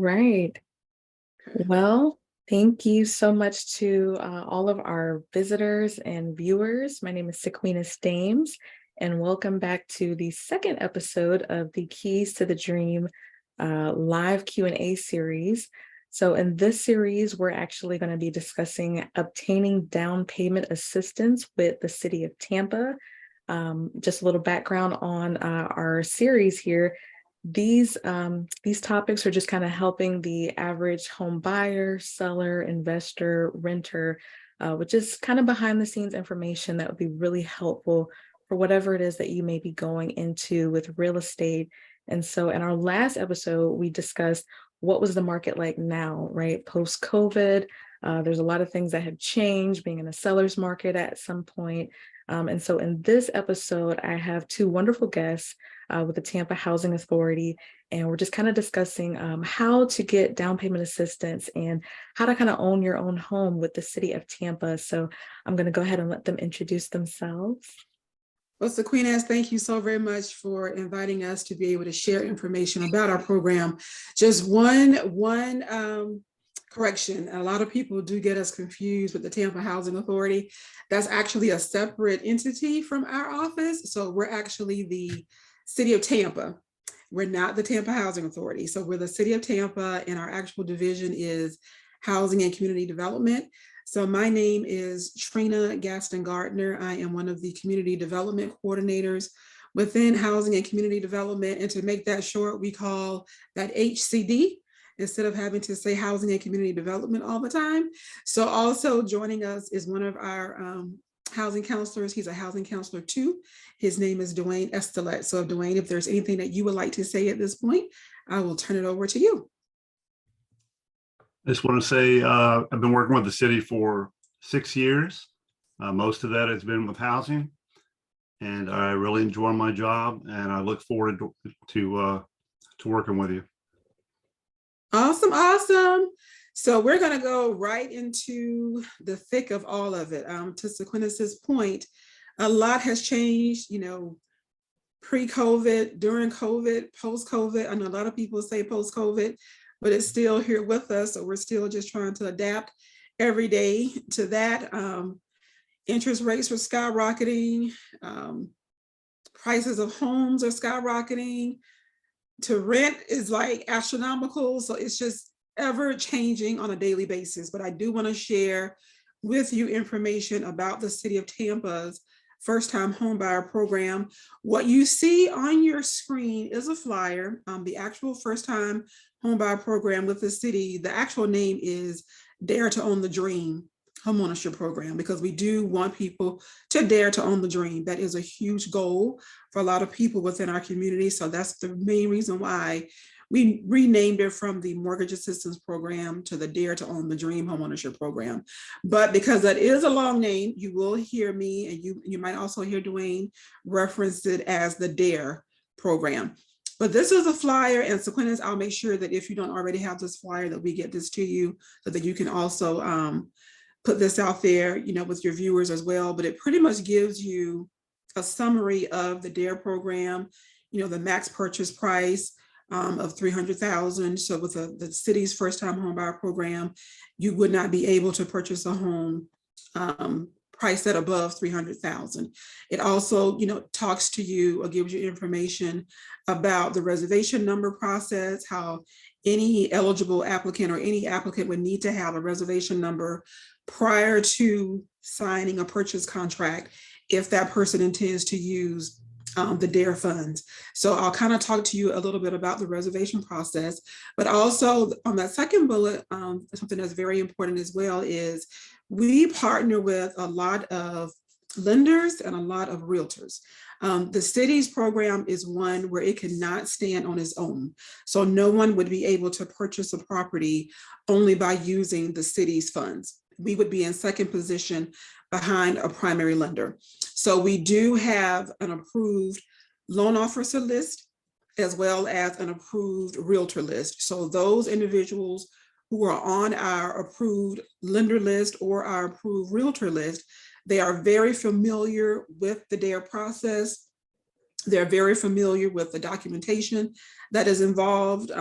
right. Well, thank you so much to all of our visitors and viewers. My name is Sequenis, and welcome back to the second episode of the Keys to the Dream live Q&A series. So in this series, we're actually going to be discussing obtaining down payment assistance with the city of Tampa. Just a little background on our series here. These topics are just kind of helping the average home buyer, seller, investor, renter, with just kind of behind the scenes information that would be really helpful for whatever it is that you may be going into with real estate. And so in our last episode, we discussed what was the market like now, right? Post-COVID, there's a lot of things that have changed, being in a seller's market at some point. And so in this episode, I have two wonderful guests with the Tampa Housing Authority, and we're just kind of discussing how to get down payment assistance and how to kind of own your own home with the city of Tampa. So I'm going to go ahead and let them introduce themselves. Well, Sequenis, thank you so very much for inviting us to be able to share information about our program. Just one correction. A lot of people do get us confused with the Tampa Housing Authority. That's actually a separate entity from our office. So we're actually the City of Tampa. We're not the Tampa Housing Authority. So we're the City of Tampa, and our actual division is Housing and Community Development. So my name is Trina Gaston Gardner. I am one of the community development coordinators within Housing and Community Development. And to make that short, we call that HCD instead of having to say Housing and Community Development all the time. So also joining us is one of our housing counselors. He's a housing counselor too. His name is Dwayne Estelet. So Dwayne, if there's anything that you would like to say at this point, I will turn it over to you. I just want to say I've been working with the city for 6 years. Most of that has been with housing, and I really enjoy my job, and I look forward to working with you. Awesome, awesome. So we're going to go right into the thick of all of it. To Sequenis's point, a lot has changed, pre-COVID, during COVID, post-COVID. I know a lot of people say post-COVID, but it's still here with us. So we're still just trying to adapt every day to that. Interest rates are skyrocketing. Prices of homes are skyrocketing. To rent is like astronomical. So it's just ever changing on a daily basis. But I do want to share with you information about the city of Tampa's first-time homebuyer program. What you see on your screen is a flyer. The actual first-time homebuyer program with the city, the actual name is Dare to Own the Dream homeownership program, because we do want people to dare to own the dream. That is a huge goal for a lot of people within our community. So that's the main reason why we renamed it from the Mortgage Assistance Program to the Dare to Own the Dream homeownership program. But because that is a long name, you will hear me, and you might also hear Dwayne reference it as the Dare program. But this is a flyer, and Sequenis, I'll make sure that if you don't already have this flyer, that we get this to you so that you can also put this out there, with your viewers as well. But it pretty much gives you a summary of the DARE program, the max purchase price of $300,000. So with the city's first-time homebuyer program, you would not be able to purchase a home priced at above $300,000. It also, talks to you or gives you information about the reservation number process, how any eligible applicant or any applicant would need to have a reservation number prior to signing a purchase contract if that person intends to use the DARE funds. So I'll kind of talk to you a little bit about the reservation process, but also on that second bullet, something that's very important as well is we partner with a lot of lenders and a lot of realtors. The city's program is one where it cannot stand on its own. So no one would be able to purchase a property only by using the city's funds. We would be in second position behind a primary lender. So we do have an approved loan officer list as well as an approved realtor list. So those individuals who are on our approved lender list or our approved realtor list, they are very familiar with the DARE process. They're very familiar with the documentation that is involved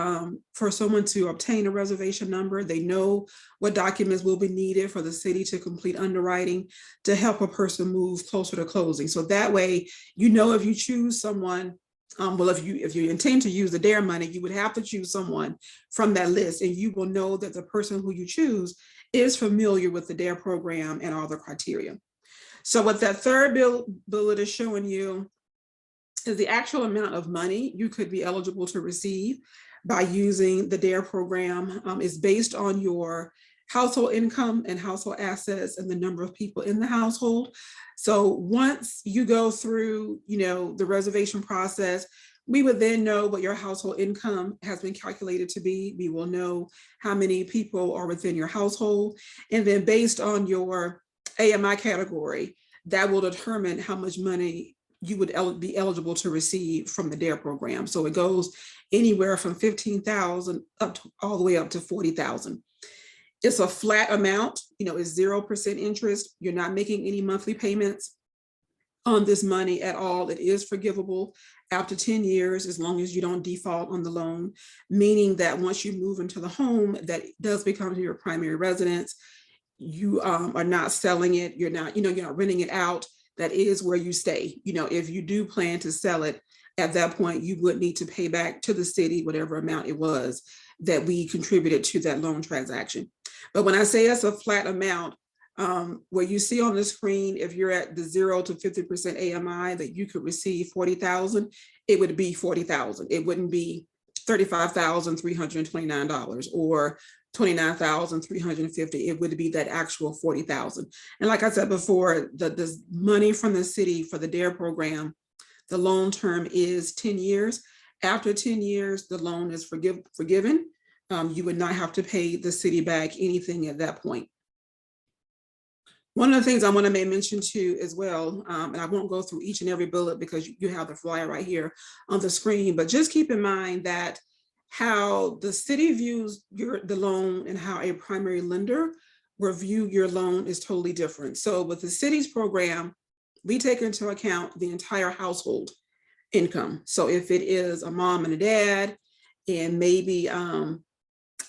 for someone to obtain a reservation number. They know what documents will be needed for the city to complete underwriting to help a person move closer to closing. So that way, you know, if you choose someone, well, if you intend to use the DARE money, you would have to choose someone from that list, and you will know that the person who you choose is familiar with the DARE program and all the criteria. So what that third bullet is showing you is the actual amount of money you could be eligible to receive by using the DARE program. Is based on your household income and household assets and the number of people in the household. So once you go through, you know, the reservation process, we would then know what your household income has been calculated to be. We will know how many people are within your household. And then based on your AMI category, that will determine how much money you would be eligible to receive from the DARE program. So it goes anywhere from 15,000 up to all the way up to 40,000. It's a flat amount, you know, it's 0% interest. You're not making any monthly payments on this money at all. It is forgivable after 10 years, as long as you don't default on the loan, meaning that once you move into the home that does become your primary residence, you are not selling it. You're not, you know, you're not renting it out. That is where you stay. You know, if you do plan to sell it, at that point, you would need to pay back to the city whatever amount it was that we contributed to that loan transaction. But when I say it's a flat amount, where you see on the screen, if you're at the 0 to 50% AMI that you could receive 40,000, it would be 40,000. It wouldn't be $35,329 or $29,350. It would be that actual 40,000. And like I said before, the money from the city for the DARE program, the loan term is 10 years. After 10 years, the loan is forgiven. You would not have to pay the city back anything at that point. One of the things I want to make mention to as well, and I won't go through each and every bullet because you have the flyer right here on the screen, but just keep in mind that how the city views the loan and how a primary lender will view your loan is totally different. So with the city's program, we take into account the entire household income. So if it is a mom and a dad, and maybe a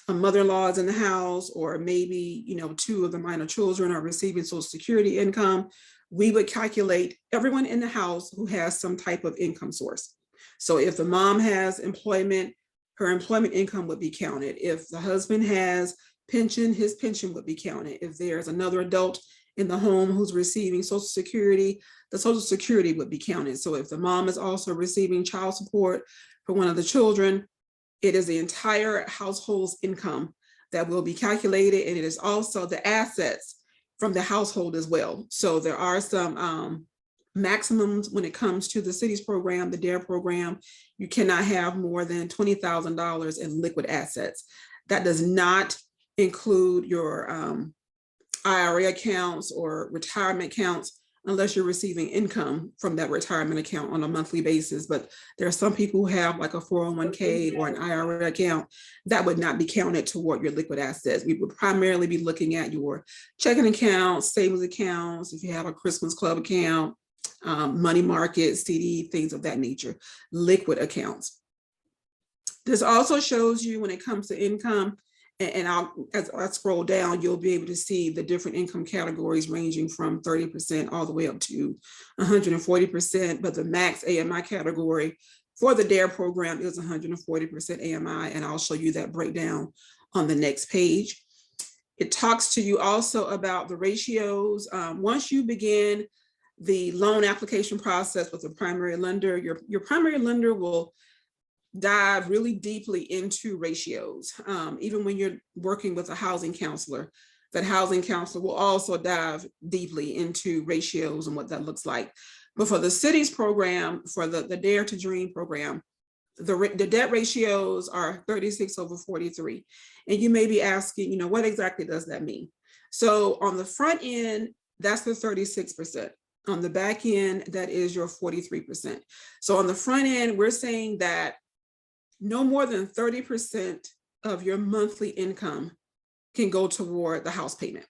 mother-in-law is in the house, or maybe, you know, 2 of the minor children are receiving Social Security income, we would calculate everyone in the house who has some type of income source. So if the mom has employment, her employment income would be counted. If the husband has pension, his pension would be counted. If there's another adult in the home who's receiving Social Security, the Social Security would be counted. So if the mom is also receiving child support for one of the children, it is the entire household's income that will be calculated, and it is also the assets from the household as well. So there are some maximums when it comes to the city's program, the DARE program. You cannot have more than $20,000 in liquid assets. That does not include your IRA accounts or retirement accounts, unless you're receiving income from that retirement account on a monthly basis. But there are some people who have like a 401k or an IRA account that would not be counted toward your liquid assets. We would primarily be looking at your checking accounts, savings accounts, if you have a Christmas club account, money market, CD, things of that nature, liquid accounts. This also shows you when it comes to income, and as I scroll down, you'll be able to see the different income categories ranging from 30% all the way up to 140%, but the max AMI category for the DARE program is 140% AMI, and I'll show you that breakdown on the next page. It talks to you also about the ratios. Once you begin the loan application process with the primary lender, your primary lender will dive really deeply into ratios. Even when you're working with a housing counselor, that housing counselor will also dive deeply into ratios and what that looks like. But for the city's program, for the Dare to Dream program, the debt ratios are 36/43. And you may be asking, you know, what exactly does that mean? So on the front end, that's the 36%. On the back end, that is your 43%. So on the front end, we're saying that no more than 30% of your monthly income can go toward the house payment.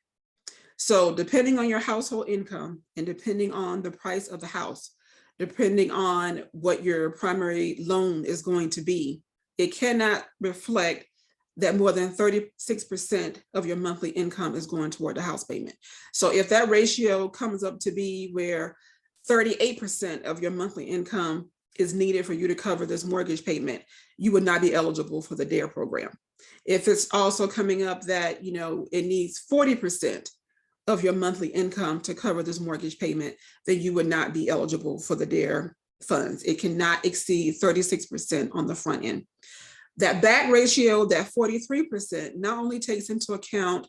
So depending on your household income and depending on the price of the house, depending on what your primary loan is going to be. It cannot reflect that more than 36% of your monthly income is going toward the house payment. So if that ratio comes up to be where 38% of your monthly income is needed for you to cover this mortgage payment, you would not be eligible for the DARE program. If it's also coming up that, you know, it needs 40% of your monthly income to cover this mortgage payment, then you would not be eligible for the DARE funds. It cannot exceed 36% on the front end. That back ratio, that 43%, not only takes into account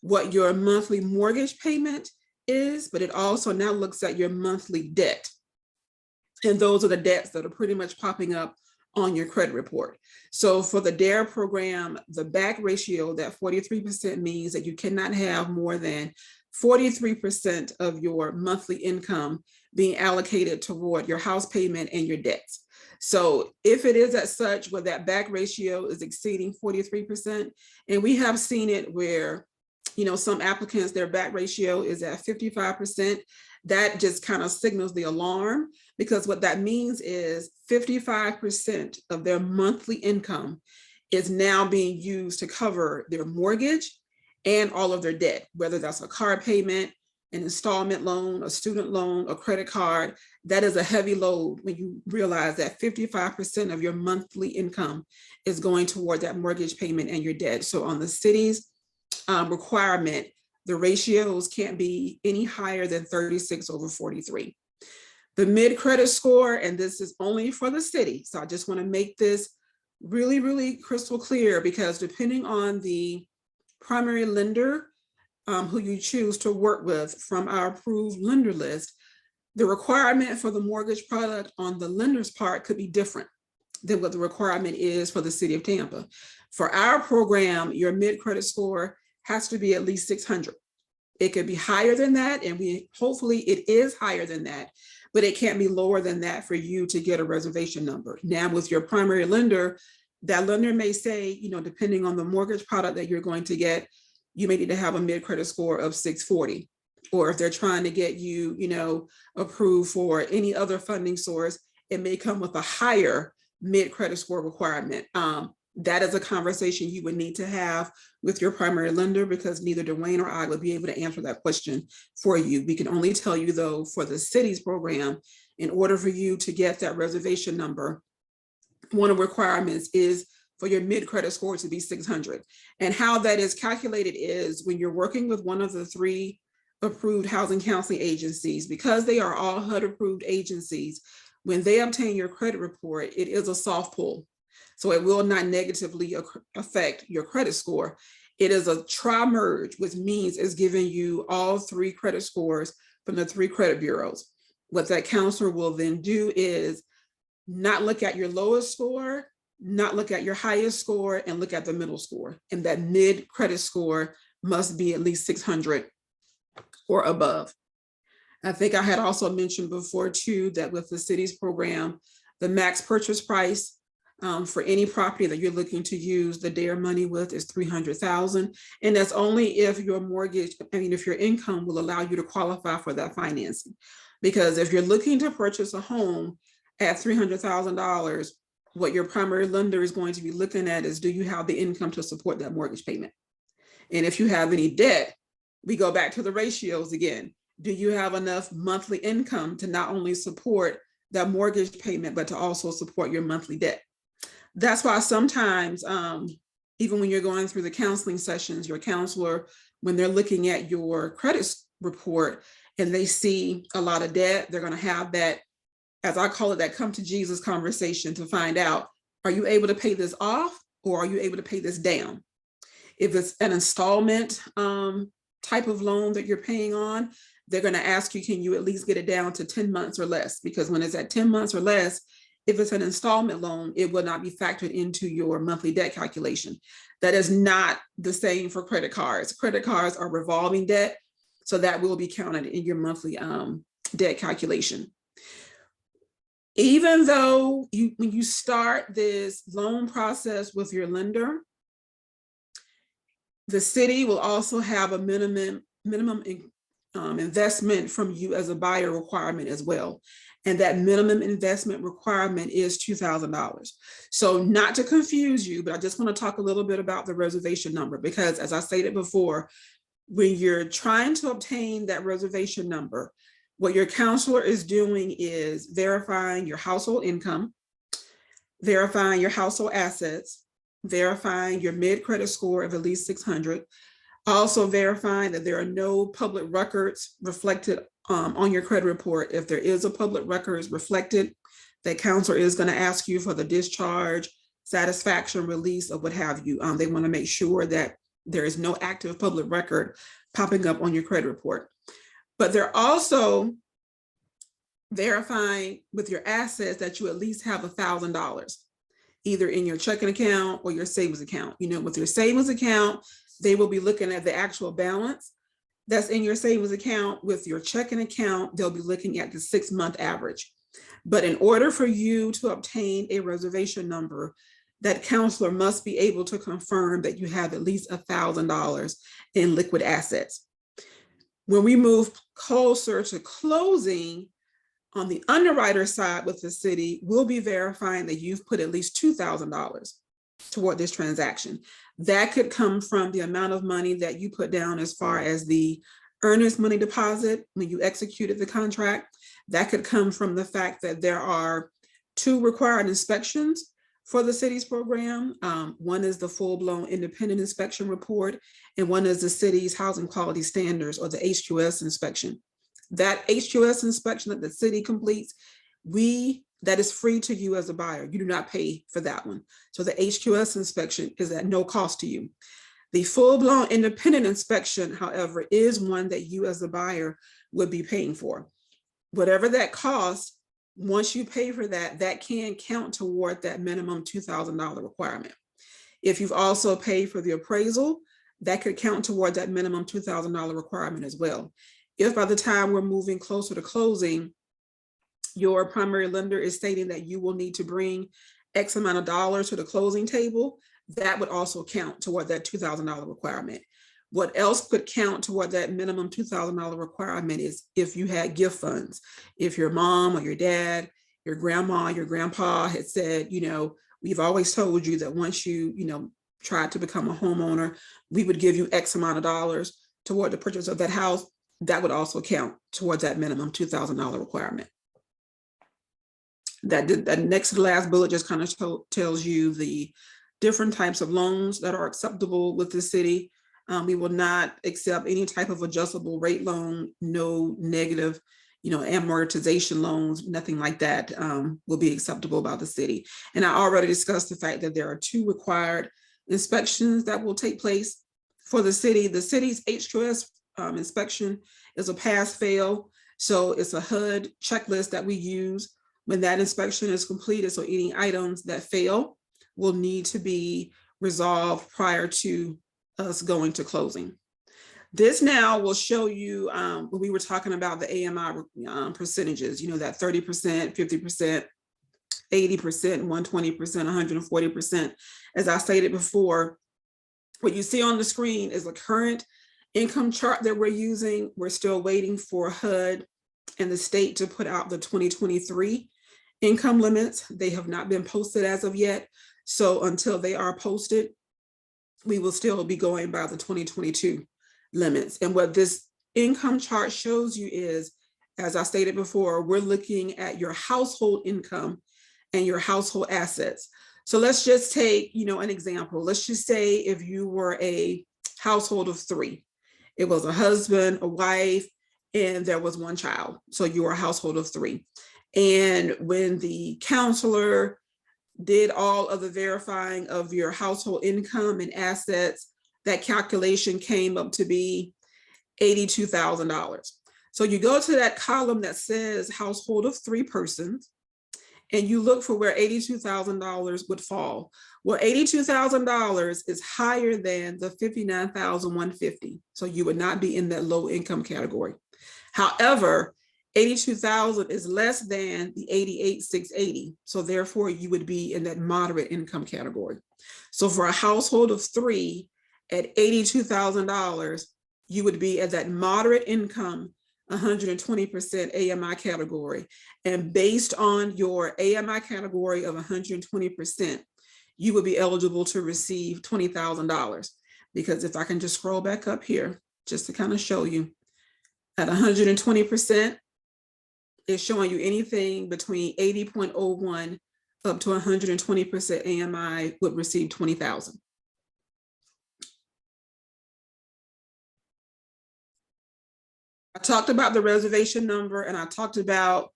what your monthly mortgage payment is, but it also now looks at your monthly debt. And those are the debts that are pretty much popping up on your credit report. So for the DARE program, the back ratio, that 43%, means that you cannot have more than 43% of your monthly income being allocated toward your house payment and your debts. So if it is at such where that back ratio is exceeding 43%, and we have seen it where, you know, some applicants, their back ratio is at 55%, that just kind of signals the alarm, because what that means is 55% of their monthly income is now being used to cover their mortgage and all of their debt, whether that's a car payment, an installment loan, a student loan, a credit card. That is a heavy load when you realize that 55% of your monthly income is going toward that mortgage payment and your debt. So on the city's requirement, the ratios can't be any higher than 36/43. The mid credit score, and this is only for the city, so I just want to make this really, really crystal clear, because depending on the primary lender who you choose to work with from our approved lender list, the requirement for the mortgage product on the lender's part could be different than what the requirement is for the city of Tampa. For our program, your mid credit score has to be at least 600. It could be higher than that, and hopefully it is higher than that, but it can't be lower than that for you to get a reservation number. Now with your primary lender, that lender may say, you know, depending on the mortgage product that you're going to get, you may need to have a mid credit score of 640. Or if they're trying to get you, you know, approved for any other funding source, it may come with a higher mid credit score requirement. That is a conversation you would need to have with your primary lender, because neither Dwayne or I would be able to answer that question for you. We can only tell you, though, for the city's program, in order for you to get that reservation number, one of the requirements is for your mid credit score to be 600. And how that is calculated is when you're working with one of the 3 approved housing counseling agencies, because they are all HUD approved agencies, when they obtain your credit report, it is a soft pull. So it will not negatively affect your credit score. It is a tri-merge, which means it's giving you all 3 credit scores from the 3 credit bureaus. What that counselor will then do is not look at your lowest score, not look at your highest score, and look at the middle score. And that mid credit score must be at least 600 or above. I think I had also mentioned before too, that with the city's program, the max purchase price for any property that you're looking to use the DARE money with is $300,000. And that's only if your mortgage, if your income will allow you to qualify for that financing. Because if you're looking to purchase a home at $300,000, what your primary lender is going to be looking at is, do you have the income to support that mortgage payment? And if you have any debt, we go back to the ratios again. Do you have enough monthly income to not only support that mortgage payment, but to also support your monthly debt? That's why sometimes, even when you're going through the counseling sessions, your counselor, when they're looking at your credit report and they see a lot of debt, they're going to have that, as I call it, that come to Jesus conversation to find out, are you able to pay this off, or are you able to pay this down? If it's an installment type of loan that you're paying on, they're going to ask you, can you at least get it down to 10 months or less? Because when it's at 10 months or less, if it's an installment loan, it will not be factored into your monthly debt calculation. That is not the same for credit cards. Credit cards are revolving debt, so that will be counted in your monthly debt calculation. Even though when you start this loan process with your lender, the city will also have a minimum investment from you as a buyer requirement as well. and that minimum investment requirement is $2,000. So not to confuse you, but I just want to talk a little bit about the reservation number, because as I stated before, when you're trying to obtain that reservation number, what your counselor is doing is verifying your household income, verifying your household assets, verifying your mid-credit score of at least 600, also verifying that there are no public records reflected on your credit report. If there is a public records reflected, that counselor is going to ask you for the discharge, satisfaction, release, or what have you. They want to make sure that there is no active public record popping up on your credit report. But they're also verifying with your assets that you at least have $1,000, either in your checking account or your savings account. You know, with your savings account, they will be looking at the actual balance that's in your savings account. With your checking account, they'll be looking at the 6-month average. But in order for you to obtain a reservation number, that counselor must be able to confirm that you have at least $1,000 in liquid assets. When we move closer to closing, on the underwriter side with the city, we'll be verifying that you've put at least $2,000 toward this transaction. That could come from the amount of money that you put down as far as the earnest money deposit when you executed the contract. That could come from the fact that there are 2 required inspections for the city's program. One is the full-blown independent inspection report, and one is the city's housing quality standards, or the HQS inspection. That HQS inspection that the city completes, that is free to you as a buyer. You do not pay for that one. So the HQS inspection is at no cost to you. The full-blown independent inspection, however, is one that you as a buyer would be paying for. Whatever that costs, once you pay for that, that can count toward that minimum $2,000 requirement. If you've also paid for the appraisal, that could count toward that minimum $2,000 requirement as well. If by the time we're moving closer to closing, your primary lender is stating that you will need to bring X amount of dollars to the closing table, that would also count toward that $2,000 requirement. What else could count toward that minimum $2,000 requirement is if you had gift funds. If your mom or your dad, your grandma, your grandpa had said, you know, we've always told you that once you tried to become a homeowner, we would give you X amount of dollars toward the purchase of that house. That would also count towards that minimum $2,000 requirement. That next to the last bullet just kind of tells you the different types of loans that are acceptable with the city. We will not accept any type of adjustable rate loan, no negative, amortization loans, nothing like that will be acceptable by the city. And I already discussed the fact that there are 2 required inspections that will take place for the city. The city's HQS inspection is a pass-fail. So it's a HUD checklist that we use when that inspection is completed. So any items that fail will need to be resolved prior to us going to closing. This now will show you when we were talking about the AMI percentages, that 30%, 50%, 80%, 120%, 140%. As I stated before, what you see on the screen is a current income chart that we're using. We're still waiting for HUD and the state to put out the 2023 income limits. They have not been posted as of yet. So until they are posted, we will still be going by the 2022 limits. And what this income chart shows you is, as I stated before, we're looking at your household income and your household assets. So let's just take, an example. Let's just say if you were a household of 3, it was a husband, a wife, and there was 1 child. So you were a household of 3. And when the counselor did all of the verifying of your household income and assets, that calculation came up to be $82,000. So you go to that column that says household of 3 persons, and you look for where $82,000 would fall. Well, $82,000 is higher than the $59,150. So you would not be in that low income category. However, $82,000 is less than the $88,680. So therefore you would be in that moderate income category. So for a household of 3 at $82,000, you would be at that moderate income 120% AMI category. And based on your AMI category of 120%, you will be eligible to receive $20,000. Because if I can just scroll back up here, just to kind of show you, at 120%, it's showing you anything between 80.01 up to 120% AMI would receive $20,000. I talked about the reservation number, and I talked about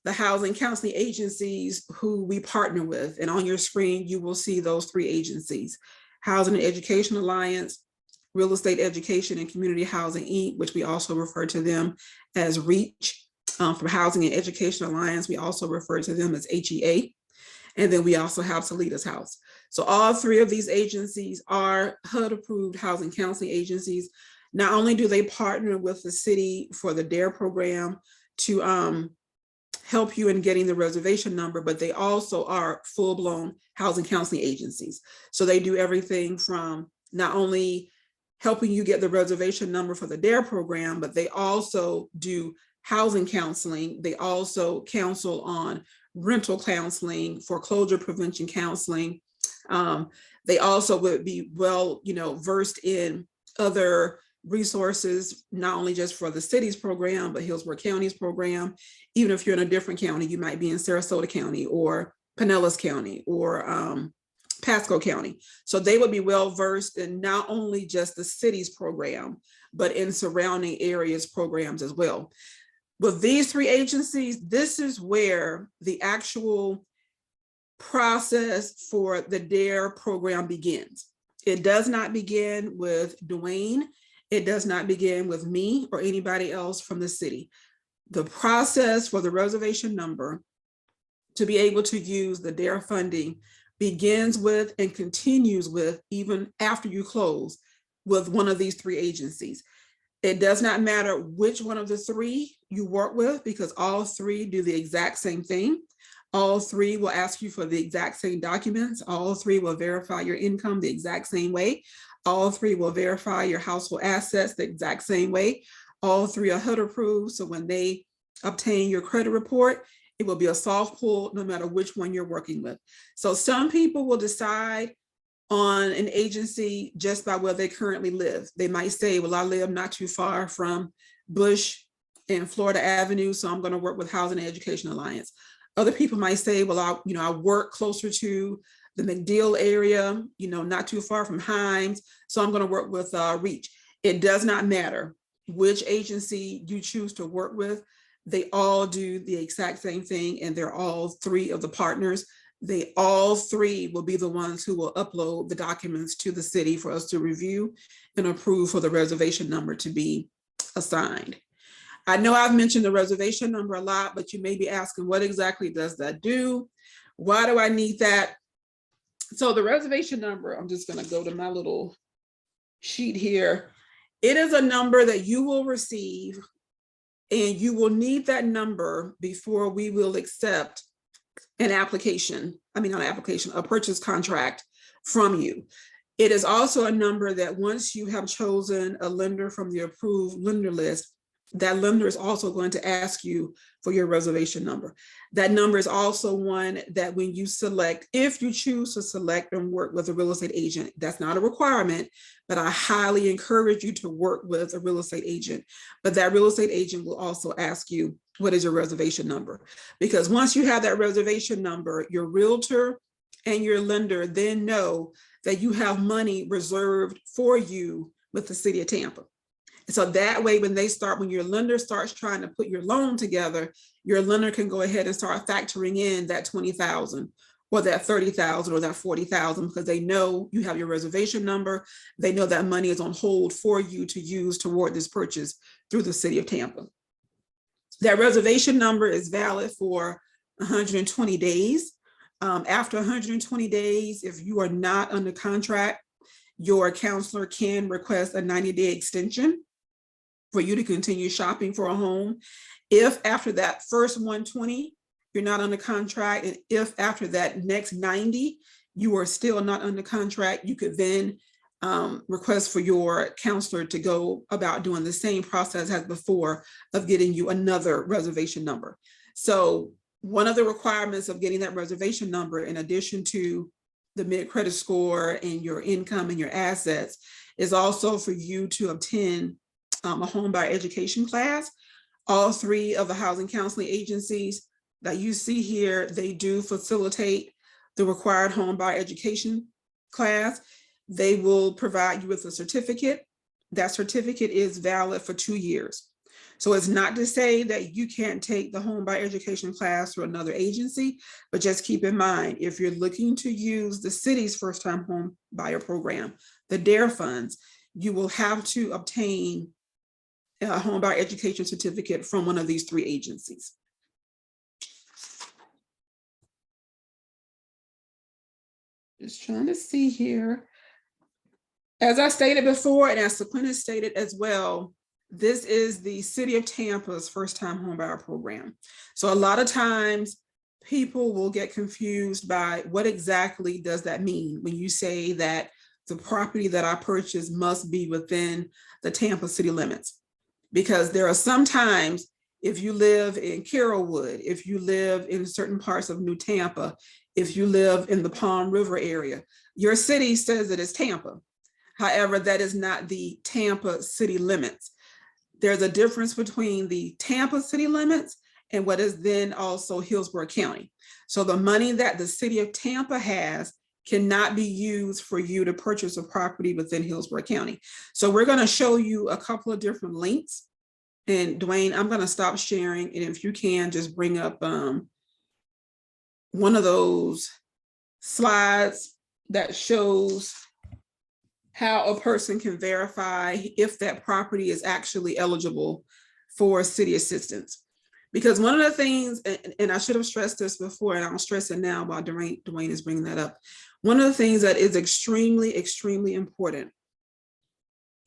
the housing counseling agencies who we partner with. And on your screen, you will see those 3 agencies: Housing and Education Alliance, Real Estate Education and Community Housing Inc., which we also refer to them as REACH. For Housing and Education Alliance, we also refer to them as HEA. And then we also have Salida's House. So all 3 of these agencies are HUD-approved housing counseling agencies. Not only do they partner with the city for the DARE program to help you in getting the reservation number, but they also are full-blown housing counseling agencies. So they do everything from not only helping you get the reservation number for the DARE program, but they also do housing counseling. They also counsel on rental counseling, foreclosure prevention counseling. They also would be well, versed in other resources, not only just for the city's program, but Hillsborough County's program. Even if you're in a different county, you might be in Sarasota County or Pinellas County or Pasco County. So they would be well versed in not only just the city's program, but in surrounding areas programs as well. With these 3 agencies, this is where the actual process for the DARE program begins. It does not begin with Dwayne. It does not begin with me or anybody else from the city. The process for the reservation number to be able to use the DARE funding begins with and continues with, even after you close, with one of these 3 agencies. It does not matter which one of the 3 you work with, because all 3 do the exact same thing. All 3 will ask you for the exact same documents. All 3 will verify your income the exact same way. All 3 will verify your household assets the exact same way. All 3 are HUD approved. So when they obtain your credit report, it will be a soft pull no matter which one you're working with. So some people will decide on an agency just by where they currently live. They might say, well, I live not too far from Bush and Florida Avenue, so I'm going to work with Housing and Education Alliance. Other people might say, well, I work closer to the McDill area, not too far from Himes, so I'm going to work with REACH. It does not matter which agency you choose to work with. They all do the exact same thing, and they're all 3 of the partners. They all 3 will be the ones who will upload the documents to the city for us to review and approve for the reservation number to be assigned. I know I've mentioned the reservation number a lot, but you may be asking, what exactly does that do? Why do I need that? So the reservation number, I'm just going to go to my little sheet here. It is a number that you will receive, and you will need that number before we will accept a purchase contract from you. It is also a number that once you have chosen a lender from the approved lender list, that lender is also going to ask you for your reservation number. That number is also one that when you select, if you choose to select and work with a real estate agent, that's not a requirement, but I highly encourage you to work with a real estate agent. But that real estate agent will also ask you, what is your reservation number? Because once you have that reservation number, your realtor and your lender then know that you have money reserved for you with the city of Tampa. So that way, when your lender starts trying to put your loan together, your lender can go ahead and start factoring in that $20,000 or that $30,000 or that $40,000, because they know you have your reservation number. They know that money is on hold for you to use toward this purchase through the city of Tampa. That reservation number is valid for 120 days. After 120 days, if you are not under contract, your counselor can request a 90-day extension for you to continue shopping for a home. If after that first 120, you're not under contract, and if after that next 90, you are still not under contract, you could then request for your counselor to go about doing the same process as before of getting you another reservation number. So one of the requirements of getting that reservation number, in addition to the mid credit score and your income and your assets, is also for you to obtain a home buyer education class. All three of the housing counseling agencies that you see here, they do facilitate the required home buyer education class. They will provide you with a certificate. That certificate is valid for 2 years. So it's not to say that you can't take the home buyer education class through another agency, but just keep in mind, if you're looking to use the city's first time home buyer program, the DARE funds, you will have to obtain a home buyer education certificate from one of these three agencies. Just trying to see here. As I stated before, and as Sequenis stated as well, this is the City of Tampa's first time home buyer program. So a lot of times people will get confused by what exactly does that mean when you say that the property that I purchased must be within the Tampa city limits. Because there are some times, if you live in Carrollwood, if you live in certain parts of New Tampa, if you live in the Palm River area, your city says it is Tampa. However, that is not the Tampa city limits. There's a difference between the Tampa city limits and what is then also Hillsborough County. So the money that the city of Tampa has cannot be used for you to purchase a property within Hillsborough County. So we're going to show you a couple of different links. And Dwayne, I'm going to stop sharing. And if you can just bring up one of those slides that shows how a person can verify if that property is actually eligible for city assistance. Because one of the things, and I should have stressed this before, and I'll stress it now while Dwayne is bringing that up. One of the things that is extremely, extremely important,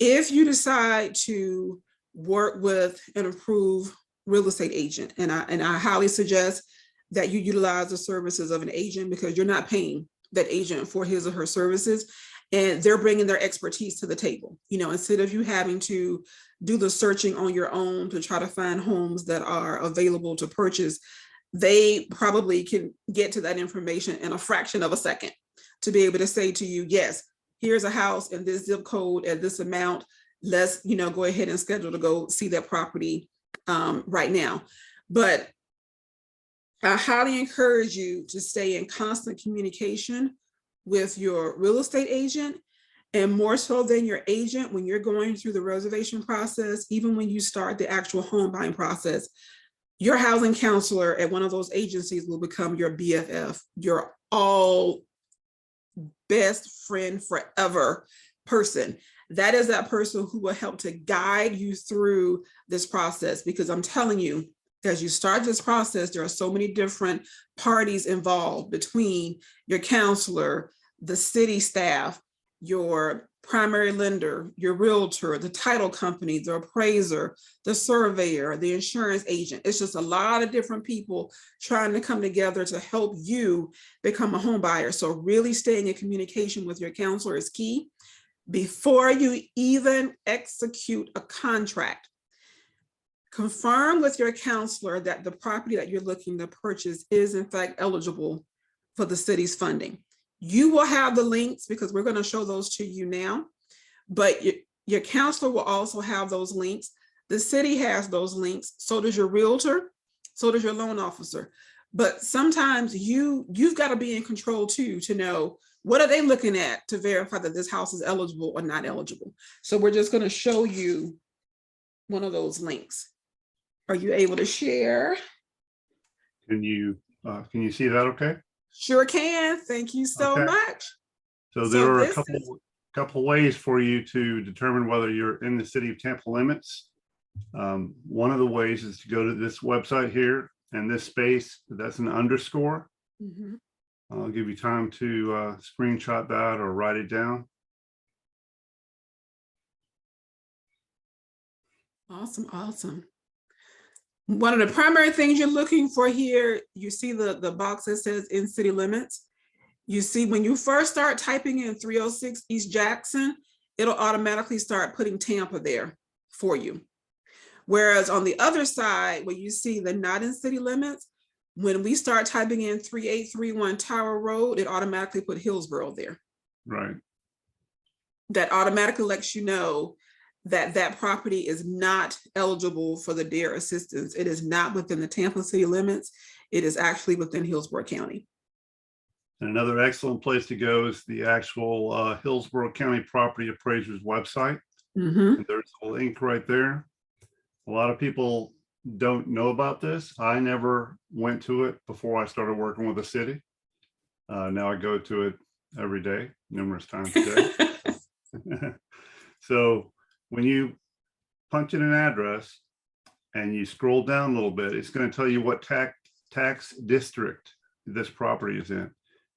if you decide to work with an approved real estate agent, and I highly suggest that you utilize the services of an agent, because you're not paying that agent for his or her services, and they're bringing their expertise to the table. You know, instead of you having to do the searching on your own to try to find homes that are available to purchase, they probably can get to that information in a fraction of a second to be able to say to you, yes, here's a house in this zip code at this amount. Let's, go ahead and schedule to go see that property right now. But I highly encourage you to stay in constant communication with your real estate agent, and more so than your agent when you're going through the reservation process. Even when you start the actual home buying process, your housing counselor at one of those agencies will become your BFF, your all best friend forever person. That is that person who will help to guide you through this process, because I'm telling you, as you start this process, there are so many different parties involved between your counselor, the city staff, your primary lender, your realtor, the title company, the appraiser, the surveyor, the insurance agent. It's just a lot of different people trying to come together to help you become a home buyer. So really staying in communication with your counselor is key. Before you even execute a contract, confirm with your counselor that the property that you're looking to purchase is in fact eligible for the city's funding. You will have the links, because we're going to show those to you now, but your counselor will also have those links. The city has those links. So does your realtor. So does your loan officer. But sometimes you've got to be in control too, to know what are they looking at to verify that this house is eligible or not eligible. So we're just going to show you one of those links. Are you able to share? Can you see that okay? Sure can. Thank you so much. So there are a couple ways for you to determine whether you're in the city of Tampa limits. One of the ways is to go to this website here, and this space, that's an underscore. Mm-hmm. I'll give you time to screenshot that or write it down. Awesome, awesome. One of the primary things you're looking for here, you see the box that says in city limits. You see when you first start typing in 306 East Jackson, it'll automatically start putting Tampa there for you. Whereas on the other side, where you see the not in city limits, when we start typing in 3831 Tower Road, it automatically put Hillsborough there. Right. That automatically lets you know that that property is not eligible for the DARE assistance. It is not within the Tampa city limits. It is actually within Hillsborough County. And another excellent place to go is the actual Hillsborough County Property Appraiser's website. Mm-hmm. And there's a link right there. A lot of people don't know about this. I never went to it before I started working with the city. Now I go to it every day, numerous times a day. So when you punch in an address and you scroll down a little bit, it's going to tell you what tax district this property is in.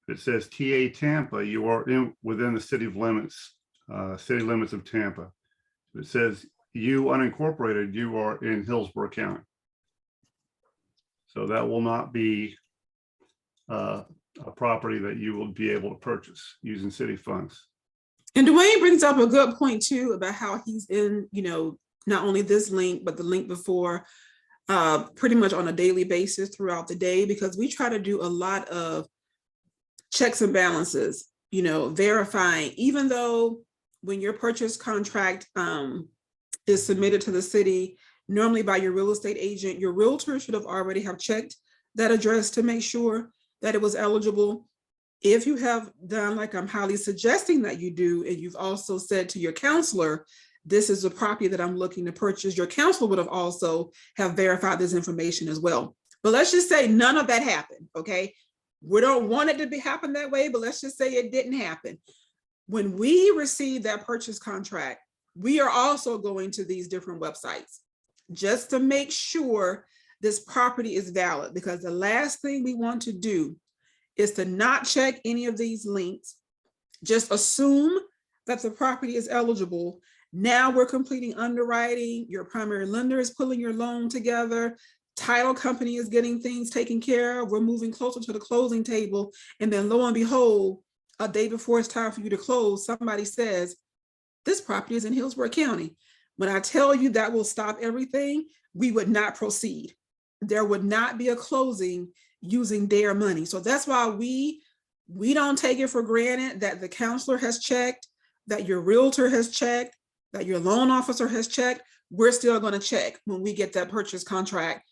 If it says TA Tampa, you are within the city limits of Tampa. If it says you unincorporated, you are in Hillsborough County. So that will not be a property that you will be able to purchase using city funds. And Dwayne brings up a good point too about how he's in, you know, not only this link, but the link before, pretty much on a daily basis throughout the day, because we try to do a lot of checks and balances, you know, verifying, even though when your purchase contract is submitted to the city, normally by your real estate agent, your realtor should have already have checked that address to make sure that it was eligible. If you have done, like I'm highly suggesting that you do, and you've also said to your counselor, this is a property that I'm looking to purchase, your counselor would have also have verified this information as well. But let's just say none of that happened, okay? We don't want it to happen that way, but let's just say it didn't happen. When we receive that purchase contract, we are also going to these different websites just to make sure this property is valid, because the last thing we want to do is to not check any of these links, just assume that the property is eligible. Now we're completing underwriting, your primary lender is pulling your loan together, title company is getting things taken care of, we're moving closer to the closing table, and then lo and behold, a day before it's time for you to close, somebody says, this property is in Hillsborough County. When I tell you that will stop everything, we would not proceed. There would not be a closing using DARE money. So that's why we don't take it for granted that the counselor has checked, that your realtor has checked, that your loan officer has checked. We're still going to check when we get that purchase contract,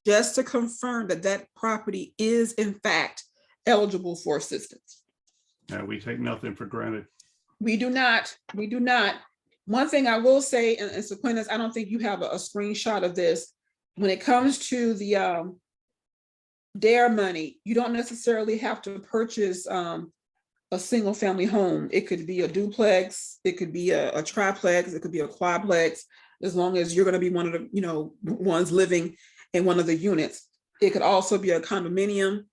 just to confirm that that property is in fact eligible for assistance. Yeah, we take nothing for granted. We do not. We do not. One thing I will say, and Sequenis, I don't think you have a screenshot of this. When it comes to the DARE money, you don't necessarily have to purchase a single family home. It could be a duplex, it could be a triplex, it could be a quadplex, as long as you're going to be one of the, you know, ones living in one of the units. It could also be a condominium.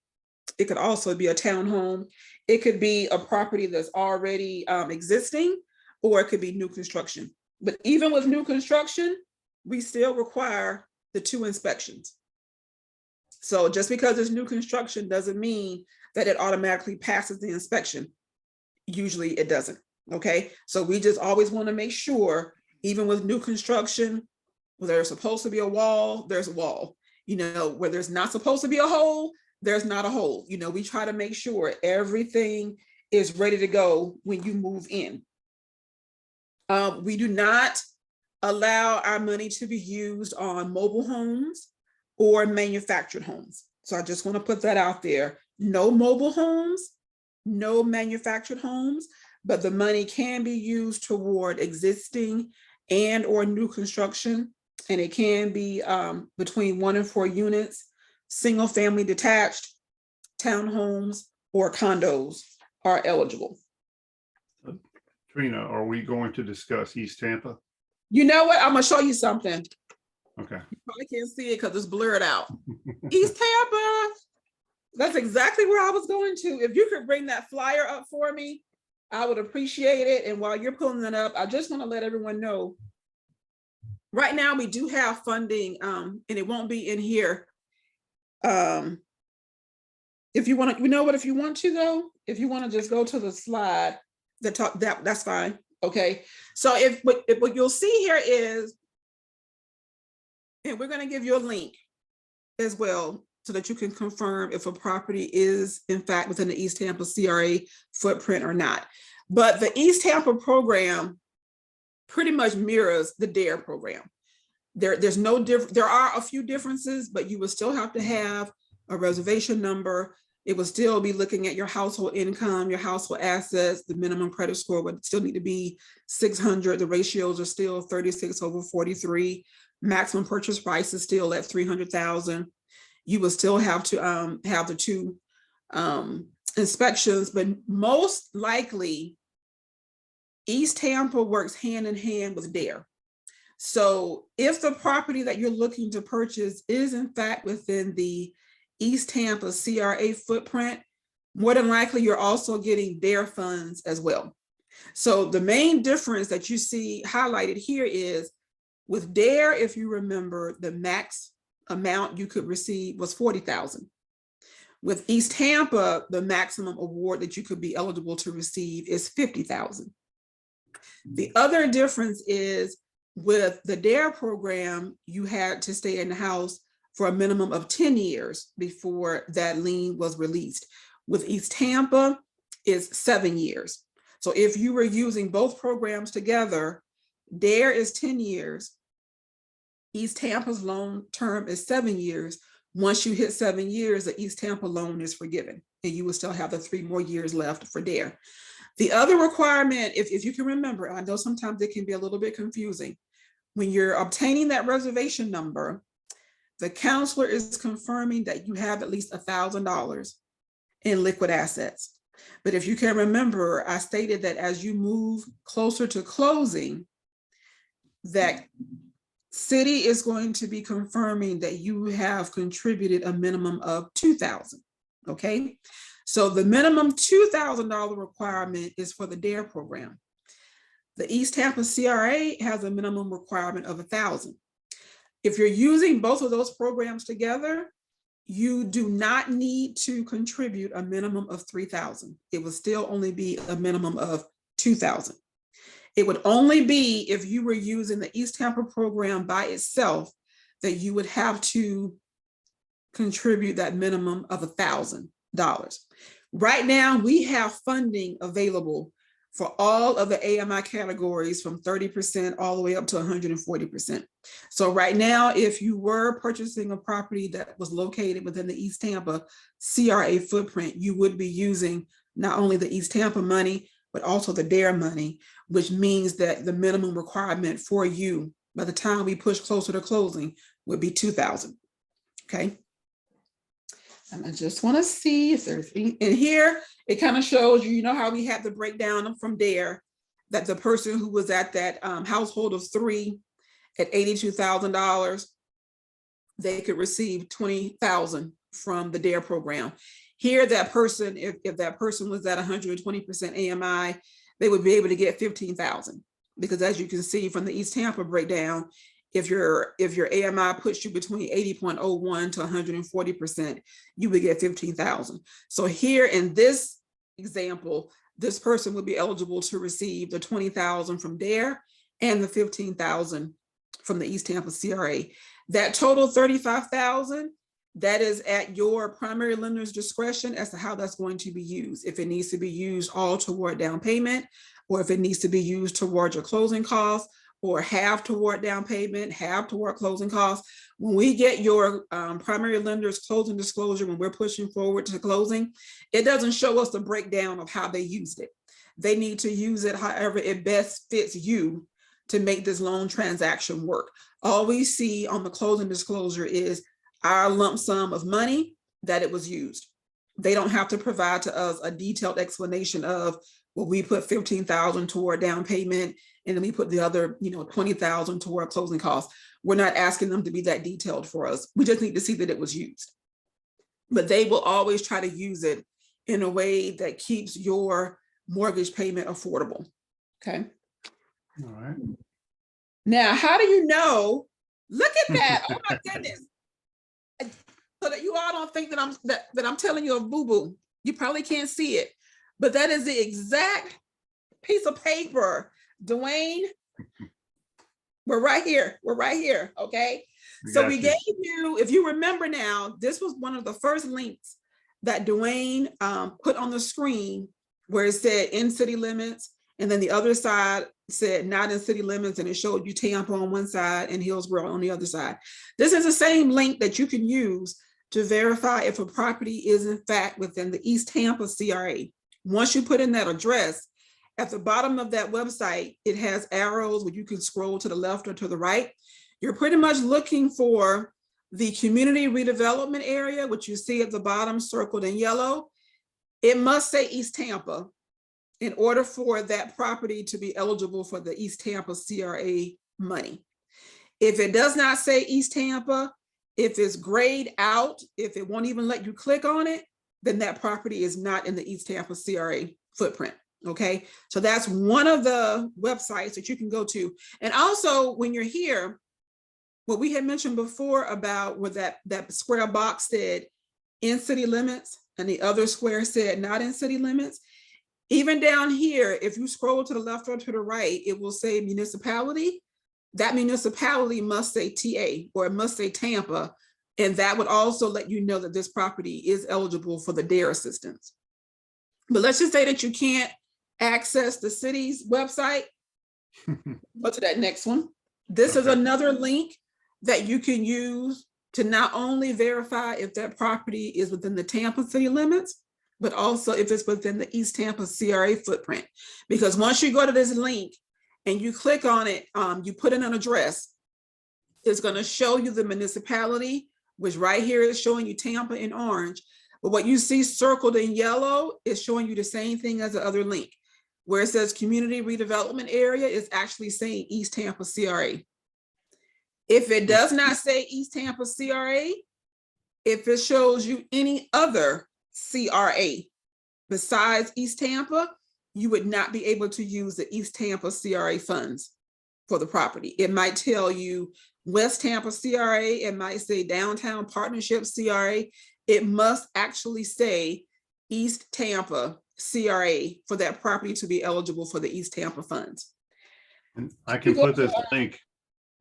It could also be a townhome. It could be a property that's already existing, or it could be new construction. But even with new construction, we still require the 2 inspections. So just because it's new construction doesn't mean that it automatically passes the inspection. Usually it doesn't, okay? So we just always want to make sure, even with new construction, where there's supposed to be a wall, there's a wall. You know, where there's not supposed to be a hole, there's not a hole. You know, we try to make sure everything is ready to go when you move in. We do not allow our money to be used on mobile homes or manufactured homes. So I just want to put that out there. No mobile homes, no manufactured homes, but the money can be used toward existing and or new construction. And it can be between 1 and 4 units, single family detached, townhomes, or condos are eligible. Trina, are we going to discuss East Tampa? You know what? I'm gonna show you something. Okay. You probably can't see it because it's blurred out. East Tampa. That's exactly where I was going to. If you could bring that flyer up for me, I would appreciate it. And while you're pulling it up, I just want to let everyone know, right now we do have funding, and it won't be in here. If you know what, if you want to though, if you want to just go to the slide that talk, that's fine. Okay, so if what you'll see here is, and we're going to give you a link as well so that you can confirm if a property is in fact within the East Tampa CRA footprint or not. But the East Tampa program pretty much mirrors the DARE program. There's no different. There are a few differences, but you will still have to have a reservation number. It will still be looking at your household income, your household assets. The minimum credit score would still need to be 600. The ratios are still 36/43. Maximum purchase price is still at 300,000. You will still have to have the 2 inspections, but most likely East Tampa works hand in hand with DARE. So if the property that you're looking to purchase is in fact within the East Tampa CRA footprint, more than likely you're also getting DARE funds as well. So the main difference that you see highlighted here is with DARE, if you remember, the max amount you could receive was 40,000. With East Tampa, the maximum award that you could be eligible to receive is 50,000. The other difference is with the DARE program, you had to stay in the house for a minimum of 10 years before that lien was released. With East Tampa, it's 7 years. So if you were using both programs together, DARE is 10 years. East Tampa's loan term is 7 years. Once you hit 7 years, the East Tampa loan is forgiven, and you will still have the 3 more years left for DARE. The other requirement, if you can remember, I know sometimes it can be a little bit confusing. When you're obtaining that reservation number, the counselor is confirming that you have at least $1,000 in liquid assets. But if you can remember, I stated that as you move closer to closing, that city is going to be confirming that you have contributed a minimum of $2,000. Okay, so the minimum $2,000 requirement is for the DARE program. The East Tampa CRA has a minimum requirement of $1,000. If you're using both of those programs together, you do not need to contribute a minimum of $3,000. It will still only be a minimum of $2,000. It would only be if you were using the East Tampa program by itself that you would have to contribute that minimum of $1,000. Right now, we have funding available for all of the AMI categories from 30% all the way up to 140%. So right now, if you were purchasing a property that was located within the East Tampa CRA footprint, you would be using not only the East Tampa money, but also the DARE money, which means that the minimum requirement for you by the time we push closer to closing would be $2,000. Okay. And I just want to see if there's any, and here it kind of shows you, you know how we had the breakdown from DARE, that the person who was at that household of 3 at $82,000, they could receive $20,000 from the DARE program. Here, that person, if that person was at 120% AMI, they would be able to get $15,000, because as you can see from the East Tampa breakdown, if your AMI puts you between 80.01 to 140%, you would get $15,000. So here in this example, this person would be eligible to receive the $20,000 from DARE and the $15,000 from the East Tampa CRA. That total $35,000, that is at your primary lender's discretion as to how that's going to be used. If it needs to be used all toward down payment, or if it needs to be used toward your closing costs, or half toward down payment, half toward closing costs. When we get your primary lender's closing disclosure, when we're pushing forward to closing, it doesn't show us the breakdown of how they used it. They need to use it however it best fits you to make this loan transaction work. All we see on the closing disclosure is our lump sum of money that it was used. They don't have to provide to us a detailed explanation of, well, we put $15,000 toward down payment, and then we put the other, $20,000 toward closing costs. We're not asking them to be that detailed for us. We just need to see that it was used. But they will always try to use it in a way that keeps your mortgage payment affordable. Okay. All right. Now, how do you know? Look at that. Oh my goodness. So that you all don't think that I'm telling you a boo-boo. You probably can't see it, but that is the exact piece of paper Dwayne, we're right here. We're right here. Okay. So we gave you, if you remember now, this was one of the first links that Dwayne put on the screen where it said in city limits. And then the other side said not in city limits. And it showed you Tampa on one side and Hillsborough on the other side. This is the same link that you can use to verify if a property is in fact within the East Tampa CRA. Once you put in that address, at the bottom of that website, it has arrows where you can scroll to the left or to the right. You're pretty much looking for the community redevelopment area, which you see at the bottom circled in yellow. It must say East Tampa in order for that property to be eligible for the East Tampa CRA money. If it does not say East Tampa, if it's grayed out, if it won't even let you click on it, then that property is not in the East Tampa CRA footprint. Okay, so that's one of the websites that you can go to. And also when you're here, what we had mentioned before about where that square box said in city limits and the other square said not in city limits, even down here, if you scroll to the left or to the right, it will say municipality. That municipality must say TA or it must say Tampa. And that would also let you know that this property is eligible for the DARE assistance. But let's just say that you can't access the city's website. Go to that next one. This is another link that you can use to not only verify if that property is within the Tampa city limits, but also if it's within the East Tampa CRA footprint. Because once you go to this link and you click on it, you put in an address, it's going to show you the municipality, which right here is showing you Tampa in orange. But what you see circled in yellow is showing you the same thing as the other link. Where it says community redevelopment area is actually saying East Tampa CRA. If it does not say East Tampa CRA, if it shows you any other CRA besides East Tampa, you would not be able to use the East Tampa CRA funds for the property. It might tell you West Tampa CRA, it might say Downtown Partnership CRA. It must actually say East Tampa CRA for that property to be eligible for the East Tampa funds. And I can put this link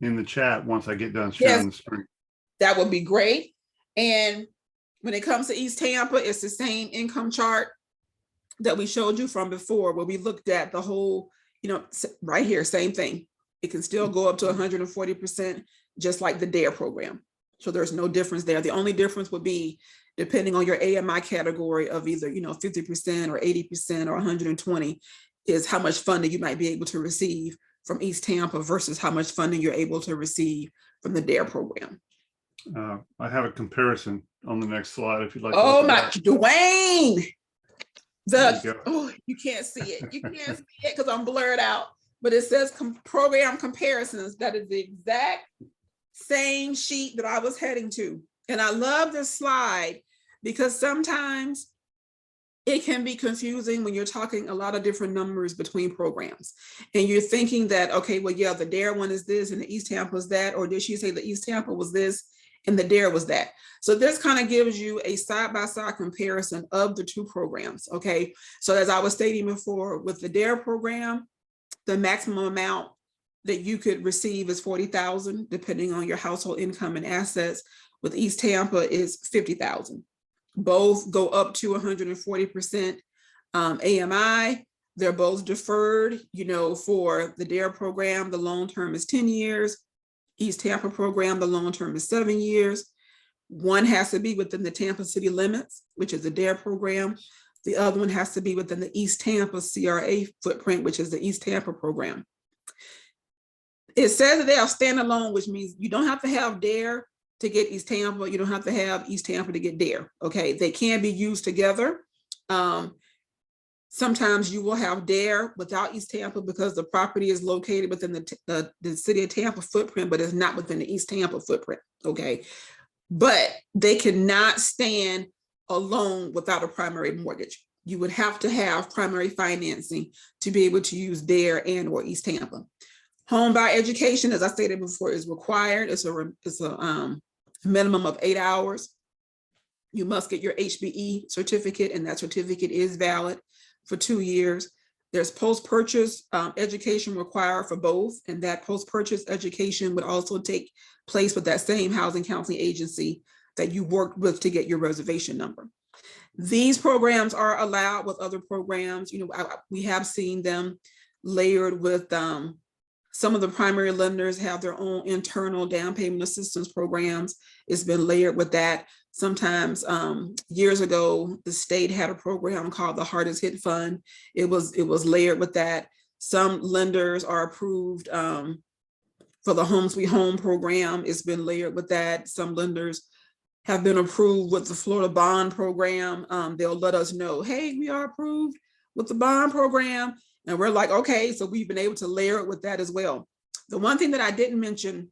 in the chat once I get done sharing the screen. That would be great. And when it comes to East Tampa, it's the same income chart that we showed you from before, where we looked at the whole, right here, same thing. It can still go up to 140%, just like the DARE program. So there's no difference there. The only difference would be depending on your AMI category of either, 50% or 80% or 120 is how much funding you might be able to receive from East Tampa versus how much funding you're able to receive from the DARE program. I have a comparison on the next slide if you'd like. Oh my, Dwayne. You can't see it. You can't see it because I'm blurred out, but it says program comparisons. That is the exact same sheet that I was heading to. And I love this slide because sometimes it can be confusing when you're talking a lot of different numbers between programs. And you're thinking that, okay, well, yeah, the DARE one is this and the East Tampa was that, or did she say the East Tampa was this and the DARE was that? So this kind of gives you a side-by-side comparison of the two programs, okay? So as I was stating before, with the DARE program, the maximum amount that you could receive is $40,000, depending on your household income and assets. With East Tampa is $50,000. Both go up to 140% AMI. They're both deferred, for the DARE program, the loan term is 10 years. East Tampa program, the loan term is 7 years. One has to be within the Tampa city limits, which is the DARE program. The other one has to be within the East Tampa CRA footprint, which is the East Tampa program. It says that they are standalone, which means you don't have to have DARE to get East Tampa. You don't have to have East Tampa to get DARE. Okay, they can be used together. Sometimes you will have DARE without East Tampa because the property is located within the city of Tampa footprint, but it's not within the East Tampa footprint. Okay, but they cannot stand alone without a primary mortgage. You would have to have primary financing to be able to use DARE and or East Tampa. Home buyer education, as I stated before, is required. It's a minimum of 8 hours. You must get your HBE certificate, and that certificate is valid for 2 years. There's post-purchase education required for both, and that post-purchase education would also take place with that same housing counseling agency that you worked with to get your reservation number. These programs are allowed with other programs. You know, we have seen them layered with some of the primary lenders have their own internal down payment assistance programs. It's been layered with that. Sometimes years ago, the state had a program called the Hardest Hit Fund. It was layered with that. Some lenders are approved for the Home Sweet Home program. It's been layered with that. Some lenders have been approved with the Florida Bond program. They'll let us know, hey, we are approved with the bond program. And we're like, okay, so we've been able to layer it with that as well. The one thing that I didn't mention,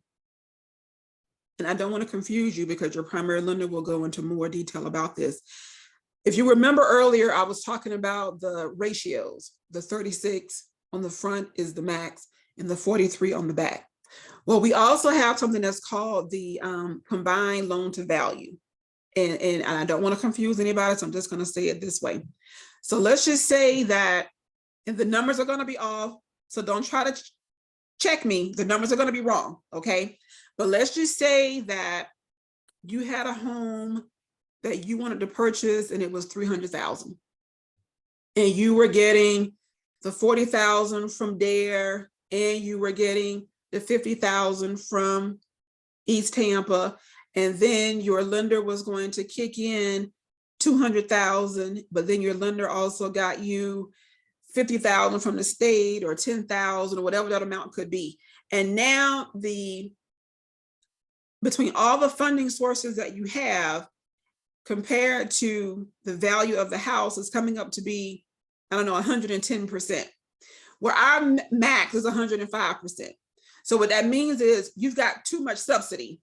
and I don't want to confuse you because your primary lender will go into more detail about this. If you remember earlier, I was talking about the ratios. The 36 on the front is the max and the 43 on the back. Well, we also have something that's called the combined loan to value. And I don't want to confuse anybody, so I'm just going to say it this way. So let's just say that, and the numbers are going to be off, so don't try to check me. The numbers are going to be wrong, okay? But let's just say that you had a home that you wanted to purchase and it was $300,000. And you were getting the $40,000 from Dare, and you were getting the $50,000 from East Tampa, and then your lender was going to kick in $200,000, but then your lender also got you $50,000 from the state or $10,000 or whatever that amount could be. And now between all the funding sources that you have compared to the value of the house is coming up to be, I don't know, 110%, where our max is 105%. So what that means is you've got too much subsidy.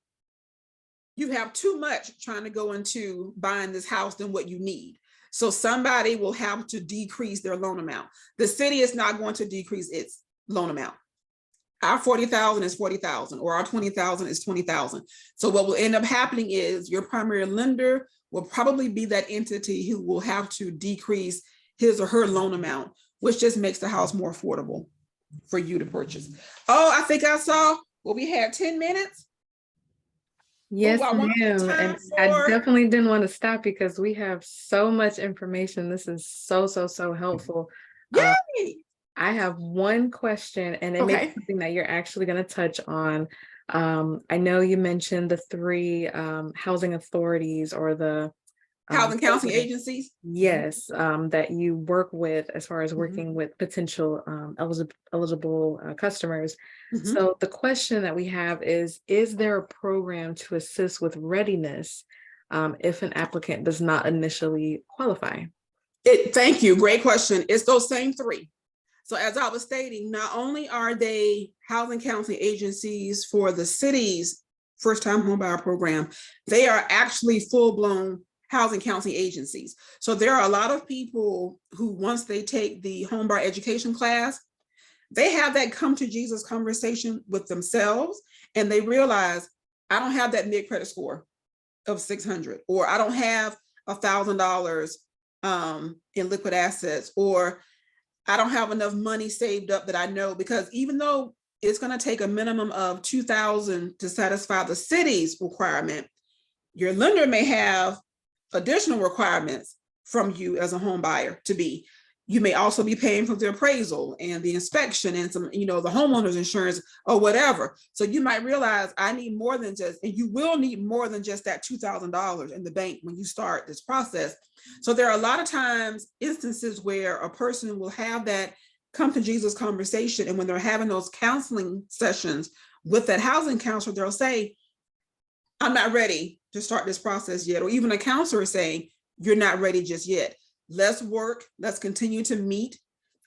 You have too much trying to go into buying this house than what you need. So somebody will have to decrease their loan amount. The city is not going to decrease its loan amount. Our 40,000 is 40,000, or our 20,000 is 20,000. So what will end up happening is your primary lender will probably be that entity who will have to decrease his or her loan amount, which just makes the house more affordable for you to purchase. Oh, I think I saw, well, we had 10 minutes. Yes, I want ma'am. And I definitely didn't want to stop because we have so much information. This is so helpful. Yay! I have one question, and it may be something that you're actually going to touch on. I know you mentioned the three housing authorities or the housing counseling agencies. Yes, that you work with as far as working with potential eligible customers. So the question that we have is there a program to assist with readiness if an applicant does not initially qualify? Thank you. Great question. It's those same three. So as I was stating, not only are they housing counseling agencies for the city's first-time homebuyer program, they are actually full-blown housing counseling agencies. So there are a lot of people who, once they take the homebuyer education class, they have that come to Jesus conversation with themselves, and they realize, I don't have that mid credit score of 600, or I don't have $1,000 in liquid assets, or I don't have enough money saved up that I know, because even though it's going to take a minimum of $2,000 to satisfy the city's requirement, your lender may have additional requirements from you as a home buyer to be. You may also be paying for the appraisal and the inspection and some, the homeowner's insurance or whatever. So you might realize I need more than just, and you will need more than just that $2,000 in the bank when you start this process. So there are a lot of times instances where a person will have that come to Jesus conversation. And when they're having those counseling sessions with that housing counselor, they'll say, I'm not ready to start this process yet. Or even a counselor is saying, you're not ready just yet. Let's work. Let's continue to meet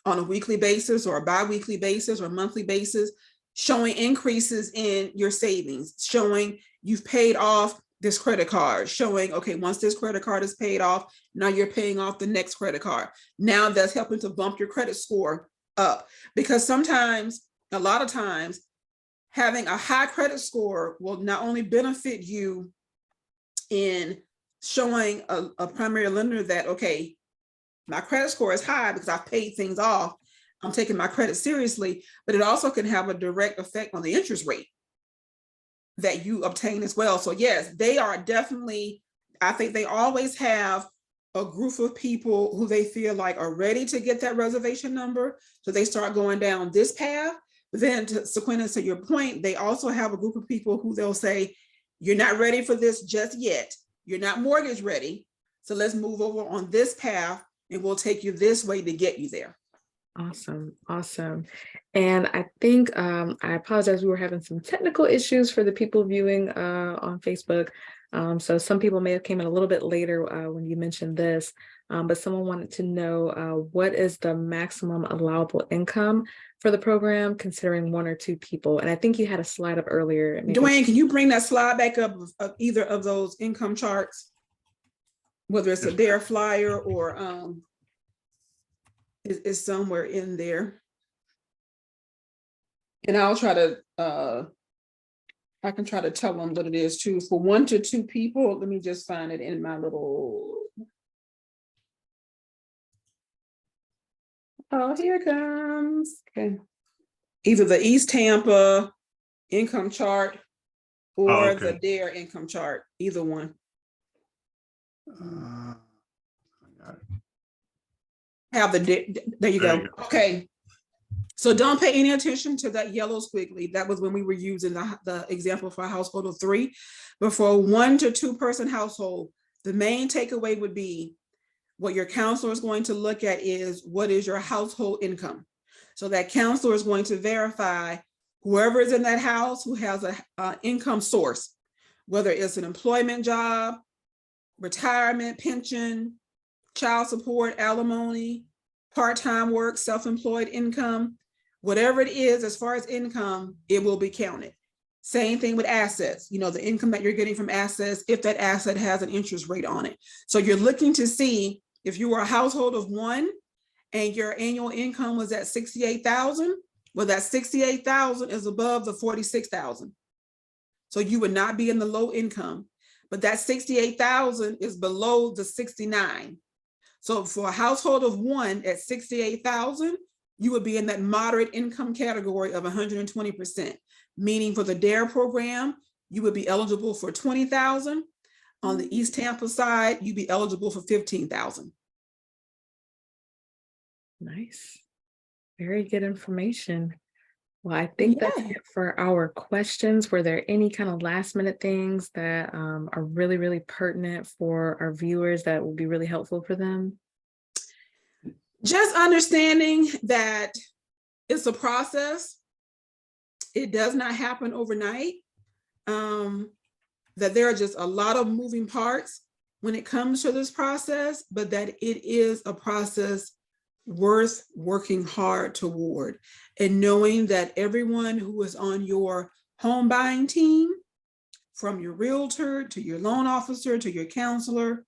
on a weekly basis or a bi-weekly basis or monthly basis, showing increases in your savings, showing you've paid off this credit card, showing, okay, once this credit card is paid off, now you're paying off the next credit card. Now that's helping to bump your credit score up, because sometimes, a lot of times, having a high credit score will not only benefit you in showing a primary lender that, okay, my credit score is high because I've paid things off, I'm taking my credit seriously, but it also can have a direct effect on the interest rate that you obtain as well. So yes, they are definitely, I think they always have a group of people who they feel like are ready to get that reservation number. So they start going down this path. But then to Sequenis, to your point, they also have a group of people who they'll say, you're not ready for this just yet. You're not mortgage ready. So let's move over on this path and we'll take you this way to get you there. Awesome. Awesome. And I think I apologize. We were having some technical issues for the people viewing on Facebook. So some people may have came in a little bit later when you mentioned this, but someone wanted to know what is the maximum allowable income for the program considering one or two people. And I think you had a slide up earlier. Dwayne, can you bring that slide back up of either of those income charts? Whether it's a DARE flyer or is somewhere in there. And I'll try to, I can try to tell them what it is too. For 1 to 2 people, let me just find it in my little. Oh, here it comes. Okay. Either the East Tampa income chart or the DARE income chart, either one. I got it. Have the, there you go. Okay. So don't pay any attention to that yellow squiggly. That was when we were using the example for a household of 3. But for a 1 to 2 person household, the main takeaway would be what your counselor is going to look at is what is your household income. So that counselor is going to verify whoever is in that house who has a income source, whether it's an employment job, retirement, pension, child support, alimony, part-time work, self-employed income, whatever it is, as far as income, it will be counted. Same thing with assets, you know, the income that you're getting from assets, if that asset has an interest rate on it. So you're looking to see if you were a household of 1 and your annual income was at 68,000, well, that 68,000 is above the 46,000. So you would not be in the low income, but that 68,000 is below the 69. So for a household of 1 at 68,000, you would be in that moderate income category of 120%, meaning for the DARE program, you would be eligible for 20,000. On the East Tampa side, you'd be eligible for 15,000. Nice. Very good information. Well, I think that's it for our questions. Were there any kind of last minute things that are really, really pertinent for our viewers that will be really helpful for them? Just understanding that it's a process. It does not happen overnight. That there are just a lot of moving parts when it comes to this process, but that it is a process worth working hard toward, and knowing that everyone who is on your home buying team, from your realtor to your loan officer to your counselor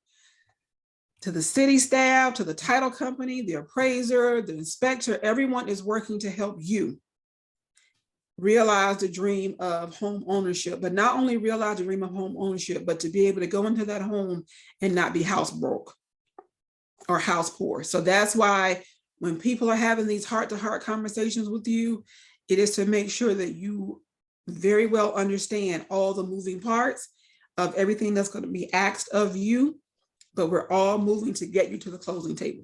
to the city staff to the title company, the appraiser, the inspector, everyone is working to help you realize the dream of home ownership, but not only realize the dream of home ownership, but to be able to go into that home and not be house broke or house poor. So that's why when people are having these heart-to-heart conversations with you, it is to make sure that you very well understand all the moving parts of everything that's going to be asked of you, but we're all moving to get you to the closing table.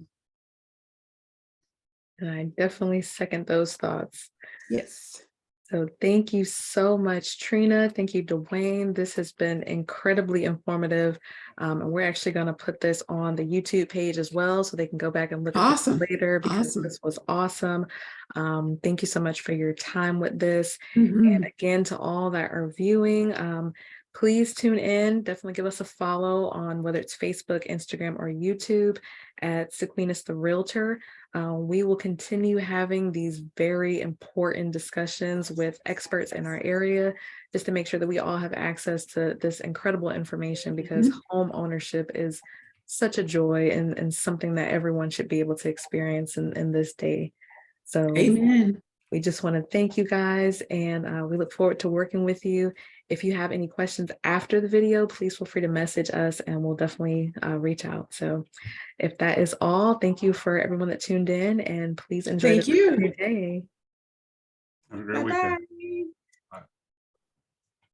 And I definitely second those thoughts. Yes. So thank you so much, Trina. Thank you, Dwayne. This has been incredibly informative. And we're actually going to put this on the YouTube page as well, so they can go back and look at this later, because this was awesome. Thank you so much for your time with this. And again, to all that are viewing, please tune in. Definitely give us a follow on whether it's Facebook, Instagram, or YouTube at Sequenis the Realtor. We will continue having these very important discussions with experts in our area, just to make sure that we all have access to this incredible information, because home ownership is such a joy and something that everyone should be able to experience in this day. So amen. We just want to thank you guys, and we look forward to working with you if you have any questions after the video, please feel free to message us and we'll definitely reach out. So if that is all, thank you for everyone that tuned in, and please enjoy the Thank rest of you. your day. Have a great Bye-bye. weekend.